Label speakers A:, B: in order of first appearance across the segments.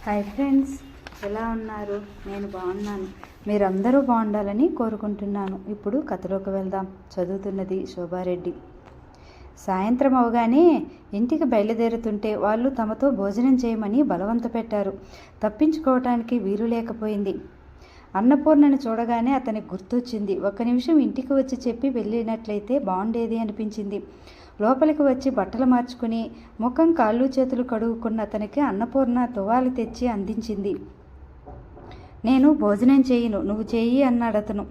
A: Hi friends, ఎలా ఉన్నారు? నేను బాగున్నాను. మీరందరూ బాగుండాలని కోరుకుంటున్నాను. ఇప్పుడు కథలోకి వెళ్దాం. చదువుతున్నది శోభారెడ్డి. సాయంత్రం అవగానే ఇంటికి బయలుదేరుతుంటే వాళ్ళు తమతో భోజనం చేయమని బలవంత పెట్టారు. తప్పించుకోవటానికి వీలు లేకపోయింది. అన్నపూర్ణని చూడగానే అతనికి గుర్తొచ్చింది. ఒక్క నిమిషం ఇంటికి వచ్చి చెప్పి వెళ్ళినట్లయితే బాగుండేది అనిపించింది. లోపలికి వచ్చి బట్టలు మార్చుకుని ముఖం కాళ్ళు చేతులు కడుగుకున్న అతనికి అన్నపూర్ణ తువాలు తెచ్చి అందించింది. నేను భోజనం చేయను, నువ్వు చేయి అన్నాడు అతను.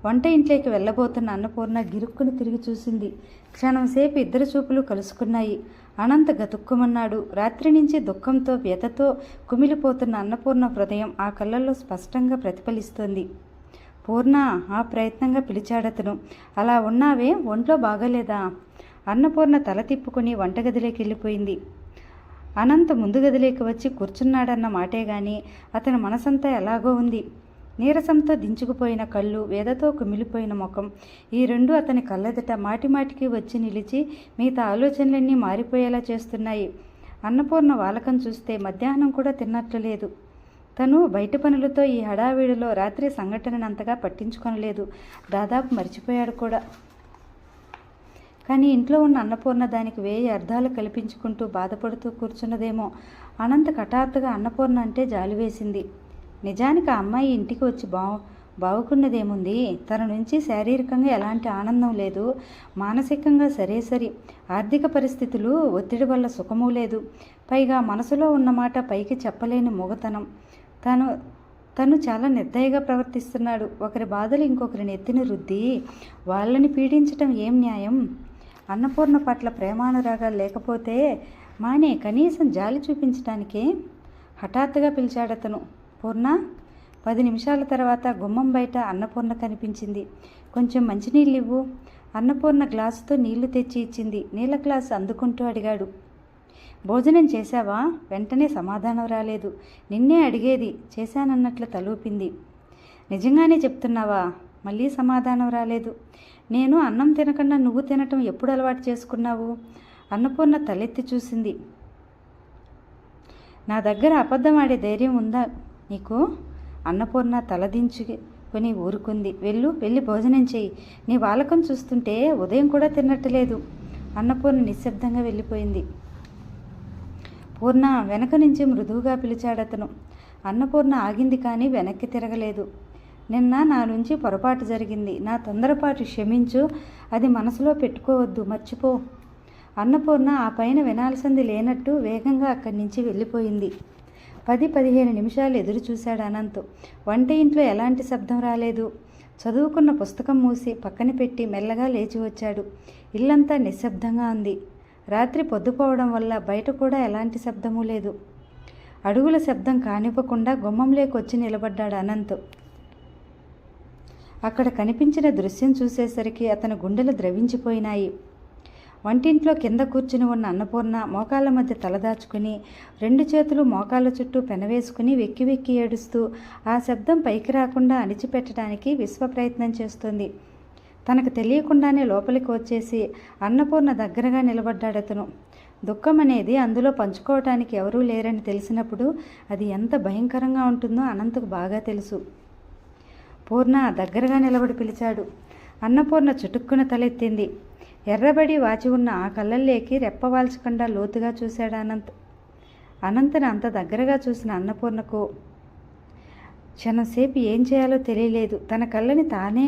A: వంట ఇంట్లోకి వెళ్ళబోతున్న అన్నపూర్ణ గిరుక్కుని తిరిగి చూసింది. క్షణంసేపు ఇద్దరు చూపులు కలుసుకున్నాయి. అనంత గతుక్కుమన్నాడు. రాత్రి నుంచి దుఃఖంతో వ్యతతో కుమిలిపోతున్న అన్నపూర్ణ హృదయం ఆ కళ్ళల్లో స్పష్టంగా ప్రతిఫలిస్తోంది. పూర్ణ, ఆ ప్రయత్నంగా పిలిచాడతను. అలా ఉన్నావే, ఒంట్లో బాగలేదా? అన్నపూర్ణ తల తిప్పుకుని వంటగదిలోకి వెళ్ళిపోయింది. అనంత ముందు గదిలోకి వచ్చి కూర్చున్నాడన్న మాటే గాని అతని మనసంతా ఎలాగో ఉంది. నీరసంతో దించుకుపోయిన కళ్ళు, వేదతో కుమిలిపోయిన ముఖం, ఈ రెండు అతని కళ్ళెదట మాటిమాటికి వచ్చి నిలిచి మిగతా ఆలోచనలన్నీ మారిపోయేలా చేస్తున్నాయి. అన్నపూర్ణ వాలకం చూస్తే మధ్యాహ్నం కూడా తిన్నట్లు లేదు. తను బయట పనులతో ఈ హడావిడిలో రాత్రి సంఘటనను అంతగా పట్టించుకొనలేదు. దాదాపు మర్చిపోయాడు కూడా. కానీ ఇంట్లో ఉన్న అన్నపూర్ణ దానికి వేయి అర్థాలు కల్పించుకుంటూ బాధపడుతూ కూర్చున్నదేమో. అనంత హఠాత్తుగా అన్నపూర్ణ అంటే జాలి వేసింది. నిజానికి ఆ అమ్మాయి ఇంటికి వచ్చి బావుకున్నదేముంది? తన నుంచి శారీరకంగా ఎలాంటి ఆనందం లేదు, మానసికంగా సరే. ఆర్థిక పరిస్థితులు ఒత్తిడి వల్ల సుఖమూ లేదు. పైగా మనసులో ఉన్నమాట పైకి చెప్పలేని మొగతనం. తను చాలా నిర్దయగా ప్రవర్తిస్తున్నాడు. ఒకరి బాధలు ఇంకొకరి నెత్తిన రుద్ది వాళ్ళని పీడించటం ఏం న్యాయం? అన్నపూర్ణ పట్ల ప్రేమానురాగాలు లేకపోతే మానే కనీసం జాలి చూపించటానికే. హఠాత్తుగా పిలిచాడతను. పూర్ణ. 10 నిమిషాల తర్వాత గుమ్మం బయట అన్నపూర్ణ కనిపించింది. కొంచెం మంచినీళ్ళు ఇవ్వు. అన్నపూర్ణ గ్లాసుతో నీళ్లు తెచ్చి ఇచ్చింది. నీళ్ళ గ్లాసు అందుకుంటూ అడిగాడు. భోజనం చేశావా? వెంటనే సమాధానం రాలేదు. నిన్నే అడిగేది, చేశానన్నట్లు తలూపింది. నిజంగానే చెప్తున్నావా? మళ్ళీ సమాధానం రాలేదు. నేను అన్నం తినకుండా నువ్వు తినటం ఎప్పుడు అలవాటు చేసుకున్నావు? అన్నపూర్ణ తలెత్తి చూసింది. నా దగ్గర అబద్ధం ఆడే ధైర్యం ఉందా నీకు? అన్నపూర్ణ తలదించుకొని ఊరుకుంది. వెళ్ళి భోజనం చేయి. నీ వాలకం చూస్తుంటే ఉదయం కూడా తిన్నట్టులేదు. అన్నపూర్ణ నిశ్శబ్దంగా వెళ్ళిపోయింది. పూర్ణ. వెనక నుంచి మృదువుగా పిలిచాడతను. అన్నపూర్ణ ఆగింది కానీ వెనక్కి తిరగలేదు. నిన్న నా నుంచి పొరపాటు జరిగింది. నా తొందరపాటు క్షమించు. అది మనసులో పెట్టుకోవద్దు, మర్చిపో. అన్నపూర్ణ ఆ పైన వినాల్సింది లేనట్టు వేగంగా అక్కడి నుంచి వెళ్ళిపోయింది. 10-15 నిమిషాలు ఎదురు చూశాడు అనంత్. వంట ఇంట్లో ఎలాంటి శబ్దం రాలేదు. చదువుకున్న పుస్తకం మూసి పక్కన పెట్టి మెల్లగా లేచి వచ్చాడు. ఇల్లంతా నిశ్శబ్దంగా ఉంది. రాత్రి పొద్దుపోవడం వల్ల బయట కూడా ఎలాంటి శబ్దమూ లేదు. అడుగుల శబ్దం కానివ్వకుండా గుమ్మంలోకి వచ్చి నిలబడ్డాడు అనంత్. అక్కడ కనిపించిన దృశ్యం చూసేసరికి అతని గుండెలు ద్రవించిపోయినాయి. వంటింట్లో కింద కూర్చుని ఉన్న అన్నపూర్ణ మోకాళ్ళ మధ్య తలదాచుకుని 2 చేతులు మోకాళ్ళ చుట్టూ పెనవేసుకుని వెక్కి వెక్కి ఏడుస్తూ ఆ శబ్దం పైకి రాకుండా అణిచిపెట్టడానికి విశ్వప్రయత్నం చేస్తుంది. తనకు తెలియకుండానే లోపలికి వచ్చేసి అన్నపూర్ణ దగ్గరగా నిలబడ్డాడతను. దుఃఖం అనేది అందులో పంచుకోవటానికి ఎవరూ లేరని తెలిసినప్పుడు అది ఎంత భయంకరంగా ఉంటుందో అనంతకు బాగా తెలుసు. పూర్ణ దగ్గరగా నిలబడి పిలిచాడు. అన్నపూర్ణ చుటుక్కున తలెత్తింది. ఎర్రబడి వాచి ఉన్న ఆ కళ్ళల్లోకి రెప్పవాల్చకుండా లోతుగా చూశాడు అనంతను అంత దగ్గరగా చూసిన అన్నపూర్ణకు క్షణంసేపు ఏం చేయాలో తెలియలేదు. తన కళ్ళని తానే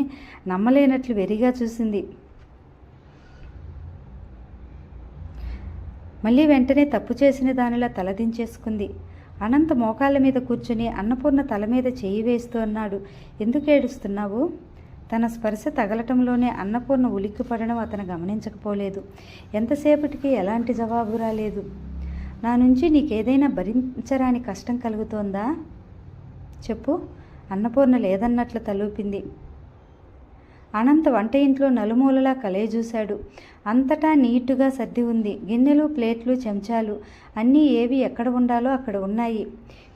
A: నమ్మలేనట్లు వెరిగా చూసింది. మళ్ళీ వెంటనే తప్పు చేసిన దానిలా తలదించేసుకుంది. అనంత మోకాళ్ళ మీద కూర్చుని అన్నపూర్ణ తల మీద చేయి వేస్తూ అన్నాడు. ఎందుకు ఏడుస్తున్నావు? తన స్పర్శ తగలటంలోనే అన్నపూర్ణ ఉలిక్కిపడడం అతను గమనించకపోలేదు. ఎంతసేపటికి ఎలాంటి జవాబు రాలేదు. నా నుంచి నీకేదైనా భరించరాని కష్టం కలుగుతోందా? చెప్పు. అన్నపూర్ణ లేదన్నట్లు తలూపింది. అనంత వంట ఇంట్లో నలుమూలలా కలయజూశాడు. అంతటా నీటుగా సర్ది ఉంది. గిన్నెలు, ప్లేట్లు, చెంచాలు అన్నీ ఏవి ఎక్కడ ఉండాలో అక్కడ ఉన్నాయి.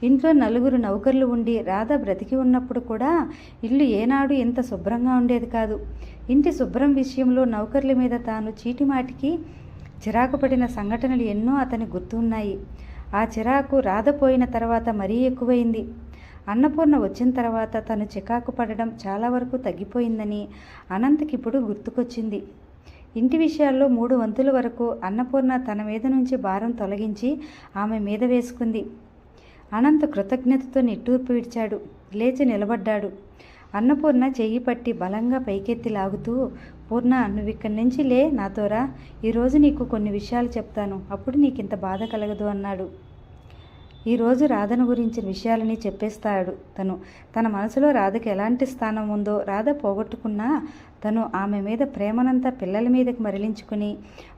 A: ఇంట్లో 4 నౌకర్లు ఉండి రాధ బ్రతికి ఉన్నప్పుడు కూడా ఇల్లు ఏనాడు ఇంత శుభ్రంగా ఉండేది కాదు. ఇంటి శుభ్రం విషయంలో నౌకర్ల మీద తాను చీటిమాటికి చిరాకు పడిన సంఘటనలు ఎన్నో అతని గుర్తున్నాయి. ఆ చిరాకు రాధ పోయిన తర్వాత మరీ ఎక్కువైంది. అన్నపూర్ణ వచ్చిన తర్వాత తను చికాకు పడడం చాలా వరకు తగ్గిపోయిందని అనంతకిప్పుడు గుర్తుకొచ్చింది. ఇంటి విషయాల్లో 3 వంతుల వరకు అన్నపూర్ణ తన మీద నుంచి భారం తొలగించి ఆమె మీద వేసుకుంది. అనంత్ కృతజ్ఞతతో నిట్టూర్పు విడిచాడు. లేచి నిలబడ్డాడు. అన్నపూర్ణ చెయ్యి పట్టి బలంగా పైకెత్తి లాగుతూ, పూర్ణ, నువ్విక్కడి నుంచి లే, నాతోరా. ఈరోజు నీకు కొన్ని విషయాలు చెప్తాను, అప్పుడు నీకింత బాధ కలగదు అన్నాడు. ఈరోజు రాధను గురించిన విషయాలని చెప్పేస్తాడు తను. తన మనసులో రాధకి ఎలాంటి స్థానం ఉందో, రాధ పోగొట్టుకున్నా తను ఆమె మీద ప్రేమనంతా పిల్లల మీదకి మరలించుకుని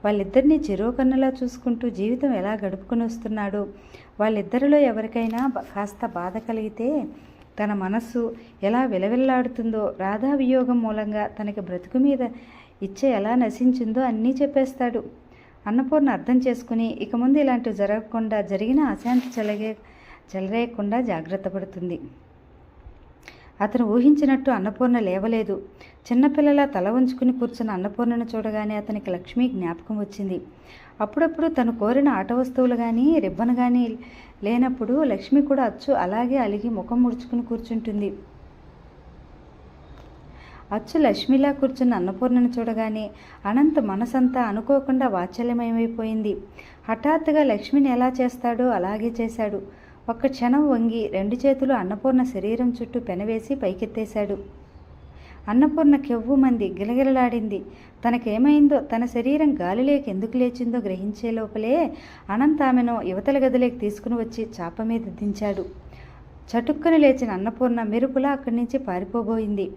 A: వాళ్ళిద్దరినీ చెరువుకన్నులా చూసుకుంటూ జీవితం ఎలా గడుపుకుని వస్తున్నాడో, వాళ్ళిద్దరిలో ఎవరికైనా కాస్త బాధ కలిగితే తన మనస్సు ఎలా విలవిల్లాడుతుందో, రాధా వియోగం మూలంగా తనకి బ్రతుకు మీద ఇచ్చే ఎలా నశించిందో అన్నీ చెప్పేస్తాడు. అన్నపూర్ణ అర్థం చేసుకుని ఇక ముందు ఇలాంటివి జరగకుండా, జరిగిన అశాంతి చెలరేయకుండా జాగ్రత్త పడుతుంది. అతను ఊహించినట్టు అన్నపూర్ణ లేవలేదు. చిన్నపిల్లలా తల ఉంచుకుని కూర్చున్న అన్నపూర్ణను చూడగానే అతనికి లక్ష్మి జ్ఞాపకం వచ్చింది. అప్పుడప్పుడు తను కోరిన ఆట వస్తువులు కానీ రిబ్బన్ కానీ లేనప్పుడు లక్ష్మి కూడా అచ్చు అలాగే అలిగి ముఖం ముడుచుకుని కూర్చుంటుంది. అచ్చు లక్ష్మిలా కూర్చున్న అన్నపూర్ణను చూడగానే అనంత్ మనసంతా అనుకోకుండా వాత్సల్యమయమైపోయింది. హఠాత్తుగా లక్ష్మిని ఎలా చేస్తాడో అలాగే చేశాడు. ఒక్క క్షణం వంగి 2 చేతులు అన్నపూర్ణ శరీరం చుట్టూ పెనవేసి పైకెత్తేశాడు. అన్నపూర్ణ కెవ్వుమంది, గిలగిలలాడింది. తనకేమైందో, తన శరీరం గాలిలోకి ఎందుకు లేచిందో గ్రహించే లోపలే అనంత్ ఆమెను యువతల గదిలోకి తీసుకుని వచ్చి చాప మీద దించాడు. చటుక్కుని లేచిన అన్నపూర్ణ మెరుపులా అక్కడి నుంచి పారిపోబోయింది.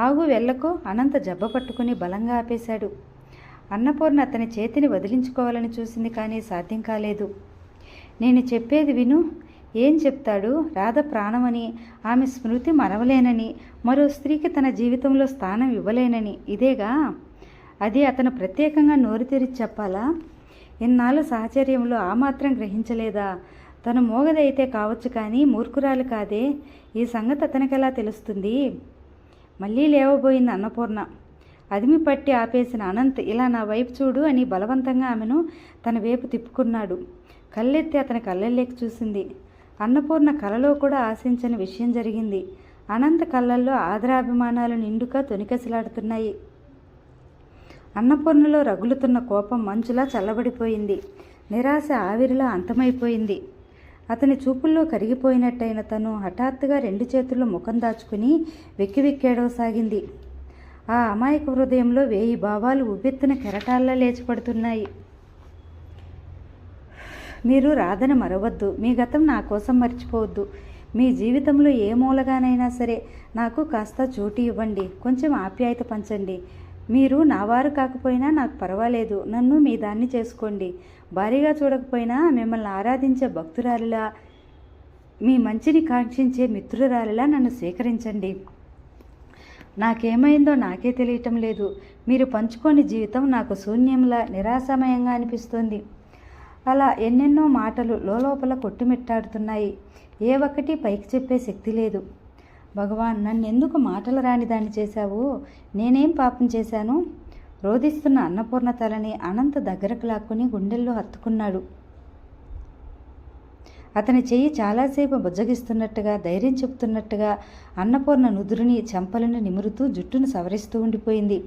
A: ఆగు, వెళ్ళకు, అనంత జబ్బ పట్టుకుని బలంగా ఆపేశాడు. అన్నపూర్ణ అతని చేతిని వదిలించుకోవాలని చూసింది, కానీ సాధ్యం కాలేదు. నేను చెప్పేది విను. ఏం చెప్తాడు? రాధ ప్రాణమని, ఆమె స్మృతి మరవలేనని, మరో స్త్రీకి తన జీవితంలో స్థానం ఇవ్వలేనని, ఇదేగా. అది అతను ప్రత్యేకంగా నోరు తెరిచి చెప్పాలా? ఇన్నాళ్ళు సహచర్యంలో ఆ మాత్రం గ్రహించలేదా? తను మోగదైతే కావచ్చు, కానీ మూర్ఖురాలు కాదే. ఈ సంగతి అతనికి ఎలా తెలుస్తుంది? మళ్ళీ లేవబోయింది అన్నపూర్ణ. అదిమి పట్టి ఆపేసిన అనంత్, ఇలా నా వైపు చూడు అని బలవంతంగా ఆమెను తన వైపు తిప్పుకున్నాడు. కళ్ళెత్తి అతని కళ్ళల్లోకి చూసింది. అన్నపూర్ణ కలలో కూడా ఆశించని విషయం జరిగింది. అనంత్ కళ్ళల్లో ఆదరాభిమానాలు నిండుగా తొనికెసలాడుతున్నాయి. అన్నపూర్ణలో రగులుతున్న కోపం మంచులా చల్లబడిపోయింది. నిరాశ ఆవిరిలా అంతమైపోయింది. అతని చూపుల్లో కరిగిపోయినట్టయిన తను హఠాత్తుగా 2 చేతుల్లో ముఖం దాచుకుని వెక్కివెక్కేడవసాగింది. ఆ అమాయక హృదయంలో 1000 భావాలు ఉబ్బెత్తున కెరటాల్లో లేచిపడుతున్నాయి. మీరు రాధను మరవద్దు. మీ గతం నా కోసం మర్చిపోవద్దు. మీ జీవితంలో ఏ మూలగానైనా సరే నాకు కాస్త చోటు ఇవ్వండి. కొంచెం ఆప్యాయత పంచండి. మీరు నావారు కాకపోయినా నాకు పర్వాలేదు. నన్ను మీ దాన్ని చేసుకోండి. భారీగా చూడకపోయినా మిమ్మల్ని ఆరాధించే భక్తురాలిలా, మీ మంచిని కాంక్షించే మిత్రురాలిలా నన్ను స్వీకరించండి. నాకేమైందో నాకే తెలియటం లేదు. మీరు పంచుకోని జీవితం నాకు శూన్యంలా, నిరాశమయంగా అనిపిస్తుంది. అలా ఎన్నెన్నో మాటలు లోపల కొట్టుమిట్టాడుతున్నాయి. ఏ ఒక్కటి పైకి చెప్పే శక్తి లేదు. భగవాన్, నన్నెందుకు మాటలు రాని దాన్ని చేశావు? నేనేం పాపం చేశాను? రోధిస్తున్న అన్నపూర్ణ తలని అనంత దగ్గరకు లాక్కుని గుండెల్లో హత్తుకున్నాడు. అతని చెయ్యి చాలాసేపు బుజ్జగిస్తున్నట్టుగా, ధైర్యం చెప్తున్నట్టుగా అన్నపూర్ణ నుదురుని, చెంపలను నిమురుతూ జుట్టును సవరిస్తూ ఉండిపోయింది.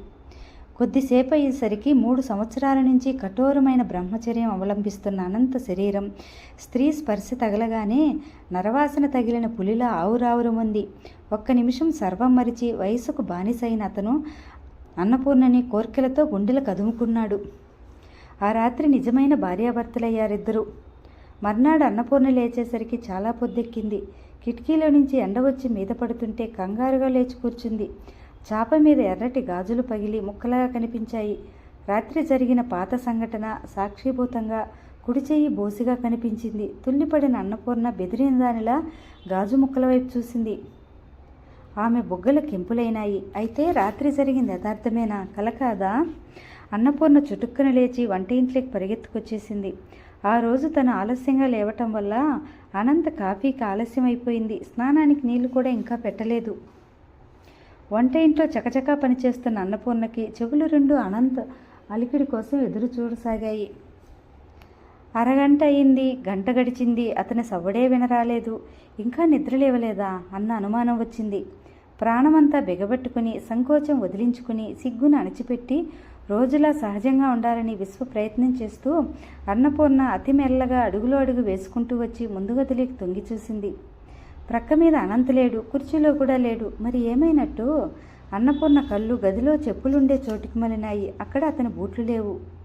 A: కొద్దిసేపు అయ్యేసరికి 3 సంవత్సరాల నుంచి కఠోరమైన బ్రహ్మచర్యం అవలంబిస్తున్న అనంత శరీరం స్త్రీ స్పర్శ తగలగానే నరవాసన తగిలిన పులిలా ఆవురావురమంది. ఒక్క నిమిషం సర్వం మరిచి వయసుకు బానిసైన అతను అన్నపూర్ణని కోర్కెలతో గుండెలు కదుముకున్నాడు. ఆ రాత్రి నిజమైన భార్యాభర్తలయ్యారిద్దరూ. మర్నాడు అన్నపూర్ణ లేచేసరికి చాలా పొద్దెక్కింది. కిటికీలో నుంచి ఎండ వచ్చి మీద పడుతుంటే కంగారుగా లేచి కూర్చుంది. చాప మీద ఎర్రటి గాజులు పగిలి ముక్కలాగా కనిపించాయి. రాత్రి జరిగిన పాత సంఘటన సాక్షిభూతంగా కుడి చెయ్యి బోసిగా కనిపించింది. తుల్లిపడిన అన్నపూర్ణ బెదిరిన దానిలా గాజు ముక్కల వైపు చూసింది. ఆమె బొగ్గలు కెంపులైనాయి. అయితే రాత్రి జరిగింది యథార్థమేనా, కల కాదా? అన్నపూర్ణ చుటుక్కున లేచి వంట ఇంట్లోకి పరిగెత్తుకొచ్చేసింది. ఆ రోజు తను ఆలస్యంగా లేవటం వల్ల అనంత్ కాఫీకి ఆలస్యం అయిపోయింది. స్నానానికి నీళ్లు కూడా ఇంకా పెట్టలేదు. వంట ఇంట్లో చకచకా పనిచేస్తున్న అన్నపూర్ణకి చెవులు 2 అనంత్ అలికిడి కోసం ఎదురు చూడసాగాయి. అరగంట అయింది, గంట గడిచింది, అతని సవ్వడే వినరాలేదు. ఇంకా నిద్ర లేవలేదా అన్న అనుమానం వచ్చింది. ప్రాణమంతా బిగబట్టుకుని, సంకోచం వదిలించుకుని, సిగ్గును అణిచిపెట్టి రోజులా సహజంగా ఉండాలని విశ్వ ప్రయత్నం చేస్తూ అన్నపూర్ణ అతి మెల్లగా అడుగులో అడుగు వేసుకుంటూ వచ్చి ముందు గదిలోకి తొంగి చూసింది. ప్రక్క మీద అనంత్ లేడు, కుర్చీలో కూడా లేడు. మరి ఏమైనట్టు? అన్నపూర్ణ కళ్ళు గదిలో చెప్పులుండే చోటికి మలినాయి. అక్కడ అతని బూట్లు లేవు.